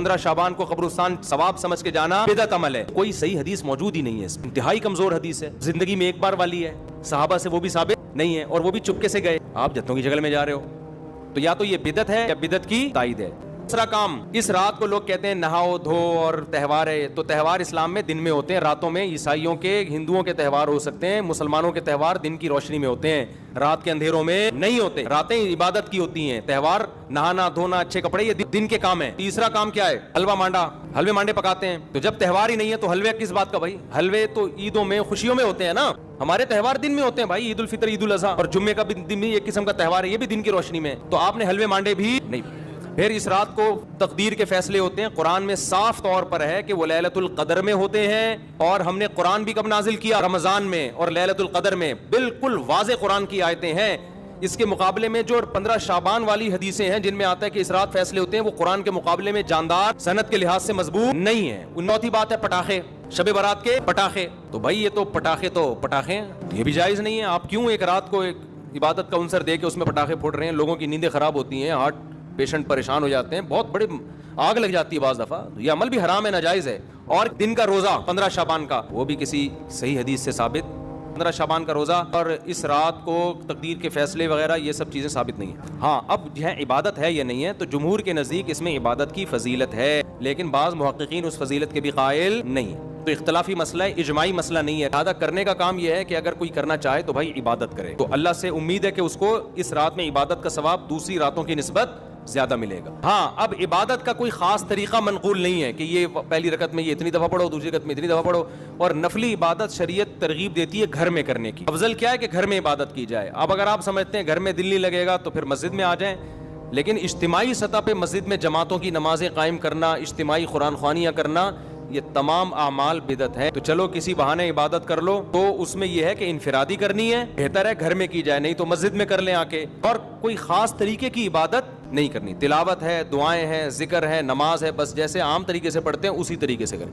15 شعبان کو قبرستان ثواب سمجھ کے جانا بدعت عمل ہے. کوئی صحیح حدیث موجود ہی نہیں ہے, انتہائی کمزور حدیث ہے, زندگی میں ایک بار والی ہے, صحابہ سے وہ بھی ثابت نہیں ہے, اور وہ بھی چپکے سے گئے. آپ جتوں کی جگل میں جا رہے ہو, تو یا تو یہ بدعت ہے یا بدعت کی تائید ہے. دوسرا کام, اس رات کو لوگ کہتے ہیں نہاؤ دھو اور تہوار ہے, تو تہوار اسلام میں دن میں ہوتے ہیں, راتوں میں. عیسائیوں کے, ہندوؤں کے تہوار ہو سکتے ہیں, مسلمانوں کے تہوار دن کی روشنی میں ہوتے ہیں, رات کے اندھیروں میں نہیں ہوتے. راتیں عبادت کی ہوتی ہیں, تہوار نہانا دھونا اچھے کپڑے یہ دن کے کام ہیں. تیسرا کام کیا ہے؟ حلوہ مانڈا, حلوے مانڈے پکاتے ہیں. تو جب تہوار ہی نہیں ہے تو حلوے کس بات کا بھائی؟ حلوے تو عیدوں میں خوشیوں میں ہوتے ہیں نا, ہمارے تہوار دن میں ہوتے ہیں بھائی. عید الفطر, عید الاضحیٰ اور جمعے کا بھی دن میں ایک قسم کا تہوار ہے, یہ بھی دن کی روشنی میں. تو آپ نے حلوے مانڈے بھی نہیں. پھر اس رات کو تقدیر کے فیصلے ہوتے ہیں. قرآن میں صاف طور پر ہے کہ وہ لیلۃ القدر میں ہوتے ہیں, اور ہم نے قرآن بھی کب نازل کیا؟ رمضان میں اور لیلۃ القدر میں. بالکل واضح قرآن کی آیتیں ہیں. اس کے مقابلے میں جو 15 شعبان والی حدیثیں ہیں جن میں آتا ہے کہ اس رات فیصلے ہوتے ہیں, وہ قرآن کے مقابلے میں جاندار, صنعت کے لحاظ سے مضبوط نہیں ہے. چوتھی بات ہے پٹاخے, شب برات کے پٹاخے. تو بھائی یہ تو پٹاخے ہیں, یہ بھی جائز نہیں ہے. آپ کیوں ایک رات کو ایک عبادت کا عنصر دے کے اس میں پٹاخے پھوڑ رہے ہیں؟ لوگوں کی نیندیں خراب ہوتی ہیں, ہارٹ پیشنٹ پریشان ہو جاتے ہیں, بہت بڑے آگ لگ جاتی ہے بعض دفعہ. یہ عمل بھی حرام ہے, ناجائز ہے. اور دن کا روزہ 15 شعبان کا, وہ بھی کسی صحیح حدیث سے ثابت. 15 شعبان کا روزہ اور اس رات کو تقدیر کے فیصلے وغیرہ, یہ سب چیزیں ثابت نہیں ہیں. ہاں اب جو ہے عبادت ہے یا نہیں ہے, تو جمہور کے نزدیک اس میں عبادت کی فضیلت ہے, لیکن بعض محققین اس فضیلت کے بھی قائل نہیں ہیں. تو اختلافی مسئلہ ہے, اجماعی مسئلہ نہیں ہے. لہذا کرنے کا کام یہ ہے کہ اگر کوئی کرنا چاہے تو بھائی عبادت کرے, تو اللہ سے امید ہے کہ اس کو اس رات میں عبادت کا ثواب دوسری راتوں کی نسبت زیادہ ملے گا. ہاں اب عبادت کا کوئی خاص طریقہ منقول نہیں ہے کہ یہ پہلی رکعت میں یہ اتنی دفعہ پڑھو, دوسری رکعت میں اتنی دفعہ پڑھو. اور نفلی عبادت شریعت ترغیب دیتی ہے گھر میں کرنے کی. افضل کیا ہے کہ گھر میں عبادت کی جائے. اب اگر آپ سمجھتے ہیں گھر میں دل نہیں لگے گا تو پھر مسجد میں آ جائیں, لیکن اجتماعی سطح پہ مسجد میں جماعتوں کی نمازیں قائم کرنا, اجتماعی قرآن خوانیاں کرنا, یہ تمام اعمال بدعت ہے. تو چلو کسی بہانے عبادت کر لو, تو اس میں یہ ہے کہ انفرادی کرنی ہے, بہتر ہے گھر میں کی جائے, نہیں تو مسجد میں کر لیں آ کے. اور کوئی خاص طریقے کی عبادت نہیں کرنی. تلاوت ہے, دعائیں ہیں, ذکر ہے, نماز ہے, بس جیسے عام طریقے سے پڑھتے ہیں اسی طریقے سے کریں.